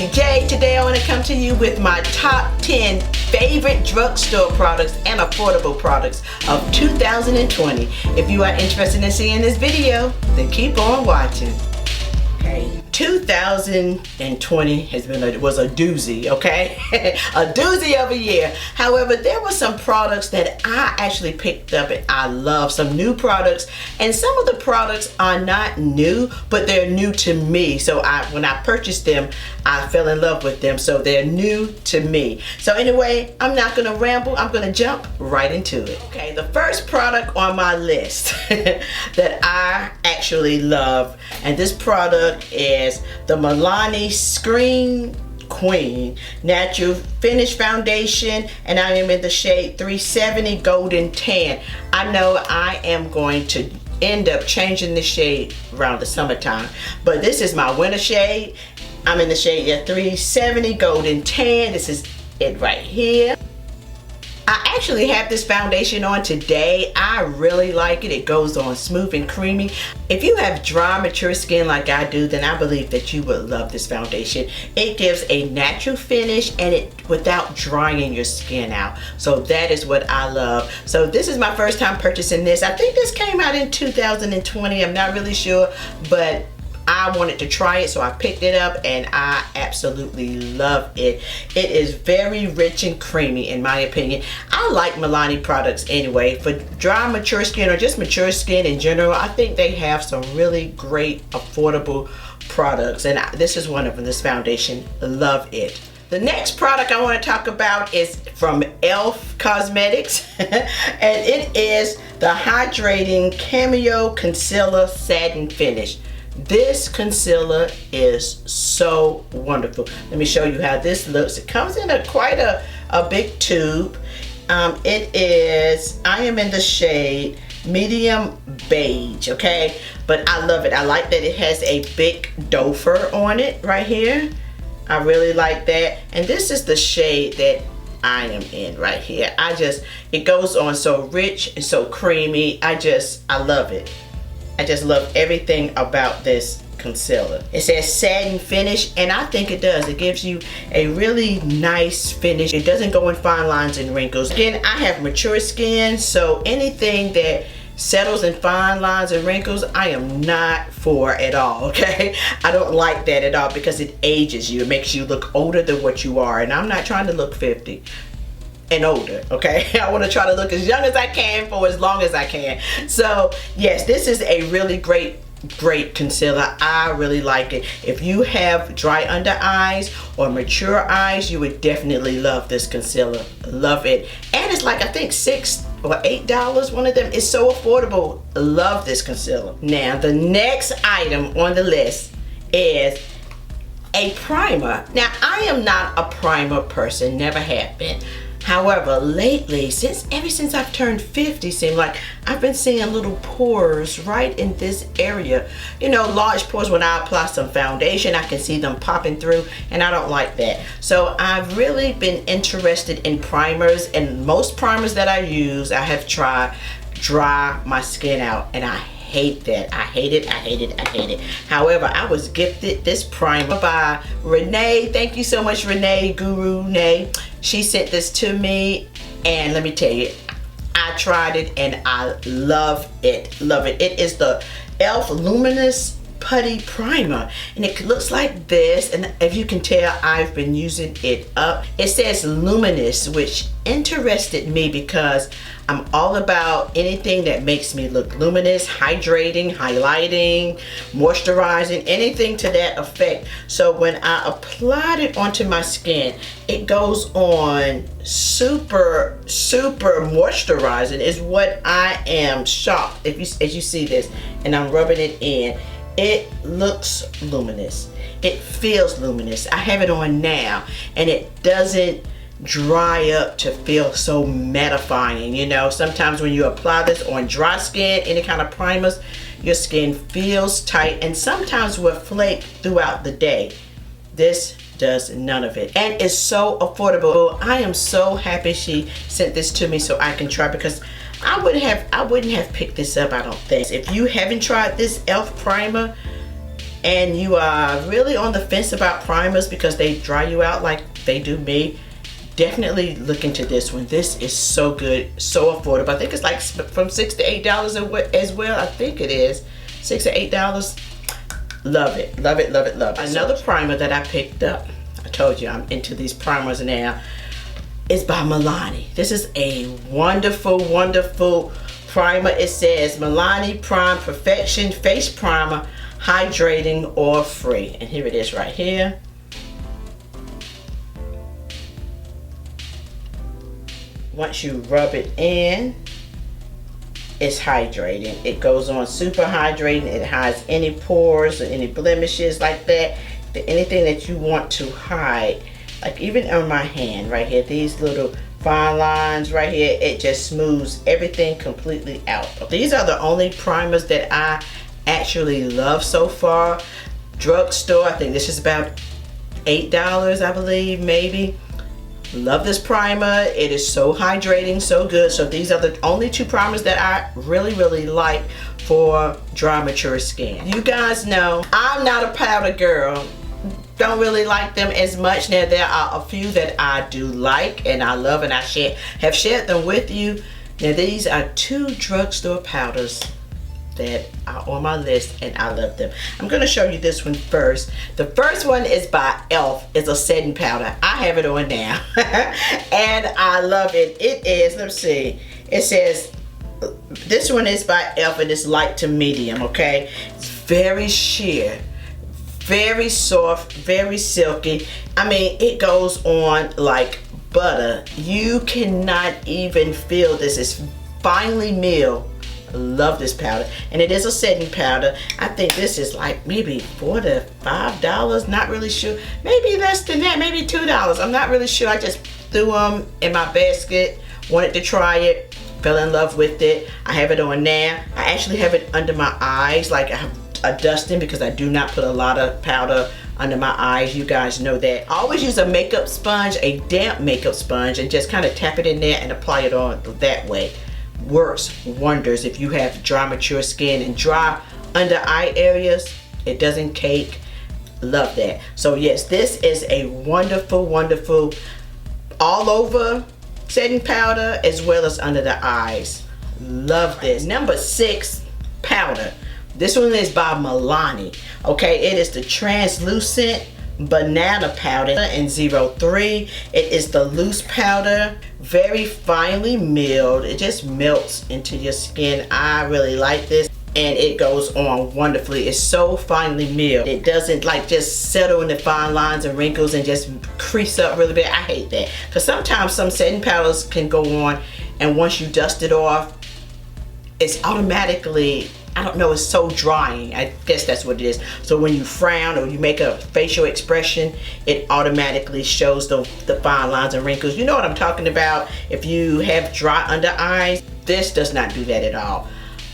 NeeCJae. Today I want to come to you with my top 10 favorite drugstore products and affordable products of 2020. If you are interested in seeing this video, then keep on watching. Okay, 2020 was a doozy, okay? A doozy of a year. However, there were some products that I actually picked up and I love, some new products, and some of the products are not new, but they're new to me. So when I purchased them, I fell in love with them, so they're new to me. So anyway, I'm not gonna ramble, I'm gonna jump right into it. Okay, the first product on my list that I actually love, and this product is the Milani Screen Queen Natural Finish Foundation, and I am in the shade 370 Golden Tan. I know I am going to end up changing the shade around the summertime, but this is my winter shade. I'm in the shade 370 Golden Tan. This is it right here. I actually have this foundation on today. I really like it. It goes on smooth and creamy. If you have dry, mature skin like I do, then I believe that you would love this foundation. It gives a natural finish and it without drying your skin out. So that is what I love. So this is my first time purchasing this. I think this came out in 2020. I'm not really sure, but I wanted to try it, so I picked it up and I absolutely love it. It is very rich and creamy in my opinion. I like Milani products anyway. For dry, mature skin, or just mature skin in general, I think they have some really great, affordable products. And this is one of them, this foundation. Love it. The next product I want to talk about is from e.l.f. Cosmetics. And it is the Hydrating Cameo Concealer Satin Finish. This concealer is so wonderful. Let me show you how this looks. It comes in quite a big tube. I am in the shade medium beige, okay? But I love it. I like that it has a big doe fur on it right here. I really like that. And this is the shade that I am in right here. It goes on so rich and so creamy. I love it. I just love everything about this concealer. It says satin finish, and I think it does. It gives you a really nice finish. It doesn't go in fine lines and wrinkles. Again, I have mature skin, so anything that settles in fine lines and wrinkles, I am not for at all, okay? I don't like that at all because it ages you. It makes you look older than what you are, and I'm not trying to look 50. And older, okay? I want to try to look as young as I can for as long as I can. So yes, this is a really great concealer. I really like it. If you have dry under eyes or mature eyes, you would definitely love this concealer. Love it. And it's like, I think $6 or $8, one of them. Is so affordable. Love this concealer. Now the next item on the list is a primer. Now I am not a primer person, never have been. However, lately, ever since I've turned 50, seems like I've been seeing little pores right in this area. You know, large pores. When I apply some foundation, I can see them popping through, and I don't like that. So I've really been interested in primers, and most primers that I use, I have tried dry my skin out, and I hate that. I hate it. I hate it. I hate it. However, I was gifted this primer by Renee. Thank you so much, Renee, Guru Renee. She sent this to me, and let me tell you, I tried it and I love it. Love it. It is the e.l.f. Luminous Putty Primer, and it looks like this, and if you can tell, I've been using it up. It says luminous, which interested me because I'm all about anything that makes me look luminous, hydrating, highlighting, moisturizing, anything to that effect. So when I applied it onto my skin, it goes on super moisturizing is what I am shocked. As you see this, and I'm rubbing it in, it looks luminous. It feels luminous. I have it on now, and it doesn't dry up to feel so mattifying. You know, sometimes when you apply this on dry skin, any kind of primers, your skin feels tight and sometimes will flake throughout the day. This does none of it, and it's so affordable. I am so happy she sent this to me so I can try, because I wouldn't have picked this up, I don't think. If you haven't tried this e.l.f. primer, and you are really on the fence about primers because they dry you out like they do me, definitely look into this one. This is so good, so affordable. I think it's like from $6 to $8 as well. I think it is $6 to $8. Love it, love it, love it, love it. Another primer that I picked up, I told you I'm into these primers now, is by Milani. This is a wonderful, wonderful primer. It says Milani Prime Perfection Face Primer, Hydrating Oil Free. And here it is right here. Once you rub it in, it's hydrating. It goes on super hydrating. It hides any pores or any blemishes like that. Anything that you want to hide. Like even on my hand right here, these little fine lines right here, it just smooths everything completely out. These are the only primers that I actually love so far. Drugstore, I think this is about $8, I believe, maybe. Love this primer. It is so hydrating, so good. So these are the only two primers that I really, really like for dry, mature skin. You guys know I'm not a powder girl. Don't really like them as much. Now there are a few that I do like and I love, and I have shared them with you. Now these are two drugstore powders that are on my list and I love them. I'm going to show you this one first. The first one is by e.l.f. It's a setting powder. I have it on now and I love it. It is, let's see, it says this one is by e.l.f. and it's light to medium. Okay, it's very sheer, very soft, very silky. I mean, it goes on like butter. You cannot even feel this. It's finely milled. Love this powder, and it is a setting powder. I think this is like maybe $4 to $5, not really sure, maybe less than that, maybe $2. I'm not really sure. I just threw them in my basket, wanted to try it, fell in love with it. I have it on now. I actually have it under my eyes, like I have a dusting, because I do not put a lot of powder under my eyes. You guys know that. I always use a makeup sponge, a damp makeup sponge, and just kind of tap it in there and apply it on that way. Works wonders if you have dry, mature skin and dry under eye areas. It doesn't cake. Love that. So yes, this is a wonderful, wonderful all over setting powder as well as under the eyes. Love this. Number 6 powder. This one is by Milani. Okay, it is the translucent banana powder in 03. It is the loose powder, very finely milled. It just melts into your skin. I really like this, and it goes on wonderfully. It's so finely milled. It doesn't like just settle in the fine lines and wrinkles and just crease up really bad. I hate that, because sometimes some setting powders can go on and once you dust it off, it's automatically, I don't know, it's so drying. I guess that's what it is. So when you frown or you make a facial expression, it automatically shows the fine lines and wrinkles. You know what I'm talking about. If you have dry under eyes, this does not do that at all.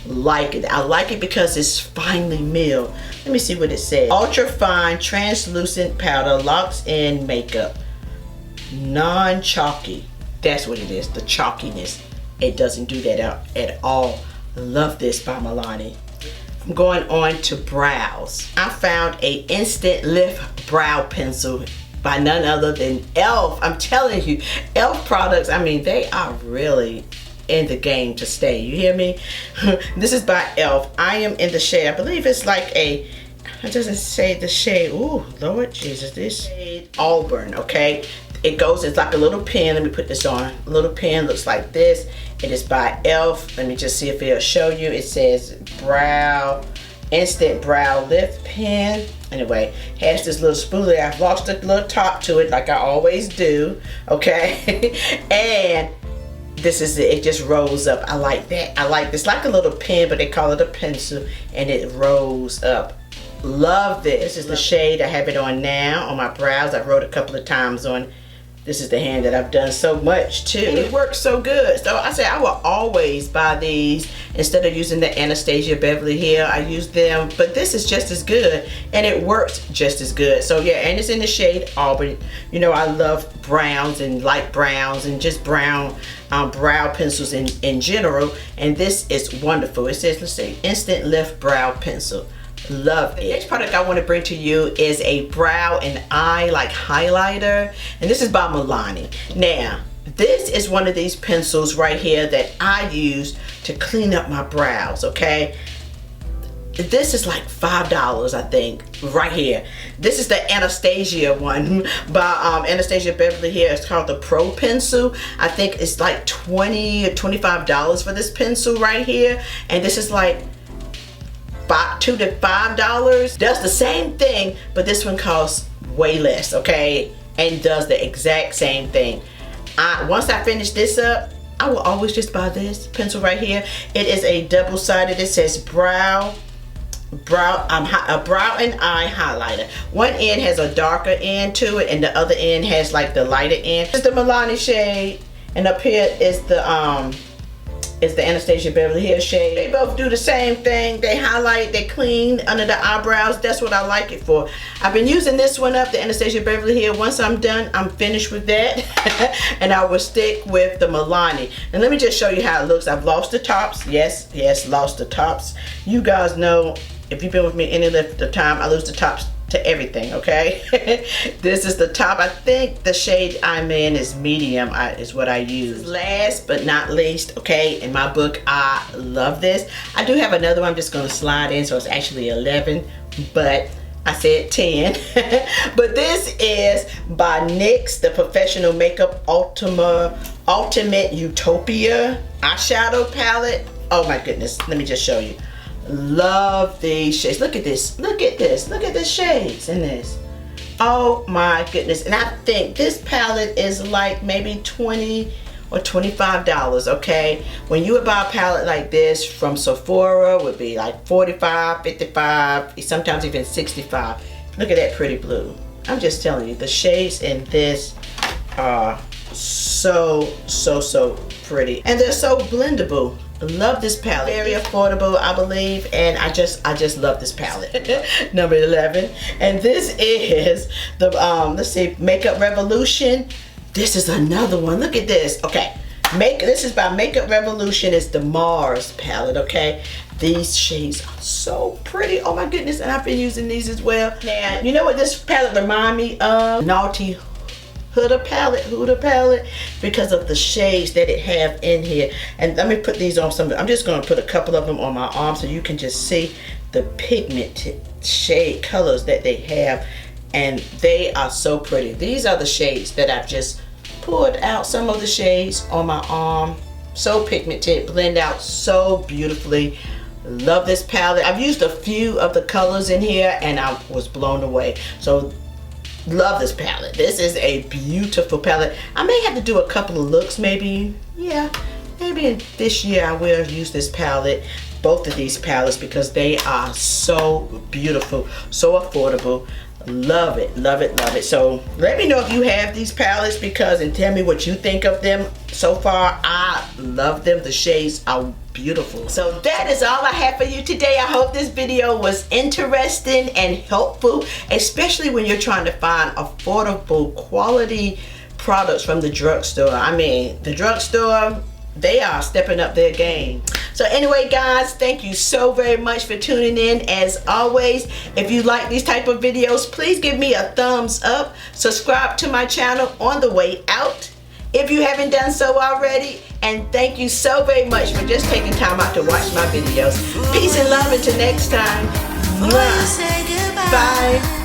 Like it. I like it because it's finely milled. Let me see what it says. Ultra fine translucent powder locks in makeup. Non-chalky. That's what it is. The chalkiness. It doesn't do that at all. Love this by Milani. I'm going on to brows. I found a instant lift brow pencil by none other than e.l.f. I'm telling you, e.l.f. products, I mean, they are really in the game to stay. You hear me? This is by e.l.f. I am in the shade, I believe it's like a, it doesn't say the shade. Ooh, Lord Jesus, this shade Auburn, okay? It goes, it's like a little pen. Let me put this on. A little pen looks like this. It is by e.l.f. Let me just see if it'll show you. It says brow, instant brow lift pen. Anyway, has this little spoolie. I've lost the little top to it like I always do, okay? And this is it. It just rolls up. I like that. I like this. Like a little pen, but they call it a pencil, and it rolls up. Love this. This is the shade. I have it on now on my brows. I wrote a couple of times on. This is the hand that I've done so much too. And it works so good. So I say I will always buy these instead of using the Anastasia Beverly Hill. I use them, but this is just as good and it works just as good. So yeah, and it's in the shade Auburn. You know, I love browns and light browns and just brown brow pencils in general. And this is wonderful. It says, let's see, instant lift brow pencil. Love it. The next product I want to bring to you is a brow and eye like highlighter, and this is by Milani. Now, this is one of these pencils right here that I use to clean up my brows, okay? This is like $5, I think, right here. This is the Anastasia one by Anastasia Beverly here. It's called the Pro Pencil. I think it's like $20 or $25 for this pencil right here. And this is like $2 to $5. Does the same thing, but this one costs way less, okay? And does the exact same thing. Once I finish this up, I will always just buy this pencil right here. It is a double-sided. It says brow and eye highlighter. One end has a darker end to it, and the other end has like the lighter end. This is the Milani shade, and up here is the Anastasia Beverly Hills shade. They both do the same thing. They highlight, they clean under the eyebrows. That's what I like it for. I've been using this one up, the Anastasia Beverly Hills. Once I'm done, I'm finished with that. And I will stick with the Milani. And let me just show you how it looks. I've lost the tops. Yes, lost the tops. You guys know, if you've been with me any length of time, I lose the tops to everything, okay? This is the top. I think the shade I'm in is medium, is what I use. Last but not least, okay, in my book, I love this. I do have another one I'm just gonna slide in, so it's actually 11, but I said 10. But this is by NYX, the Professional Makeup Ultimate Utopia eyeshadow palette. Oh my goodness, let me just show you. Love these shades. Look at this. Look at this. Look at the shades in this. Oh my goodness. And I think this palette is like maybe $20 or $25, okay? When you would buy a palette like this from Sephora, would be like $45, $55, sometimes even $65. Look at that pretty blue. I'm just telling you, the shades in this are so pretty. And they're so blendable. Love this palette. Very affordable, I believe, and I just love this palette. Number 11. And this is the let's see, Makeup Revolution. This is another one. Look at this. Okay. This is by Makeup Revolution. It's the Mars palette, okay? These shades are so pretty. Oh my goodness, and I've been using these as well. Now, you know what this palette remind me of? Naughty Huda palette, because of the shades that it have in here. And let me put these on some. I'm just going to put a couple of them on my arm so you can just see the pigmented shade colors that they have, and they are so pretty. These are the shades that I've just pulled out, some of the shades on my arm. So pigmented, blend out so beautifully. Love this palette. I've used a few of the colors in here and I was blown away. So love this palette. This is a beautiful palette. I may have to do a couple of looks, maybe. Yeah, maybe in this year I will use this palette, both of these palettes, because they are so beautiful, so affordable. Love it, love it, love it. So let me know if you have these palettes, and tell me what you think of them so far. I love them. The shades are beautiful. So that is all I have for you today. I hope this video was interesting and helpful, especially when you're trying to find affordable quality products from the drugstore. I mean, the drugstore, they are stepping up their game. So anyway, guys, thank you so very much for tuning in. As always, if you like these type of videos, please give me a thumbs up. Subscribe to my channel on the way out if you haven't done so already. And thank you so very much for just taking time out to watch my videos. Peace and love until next time. Bye.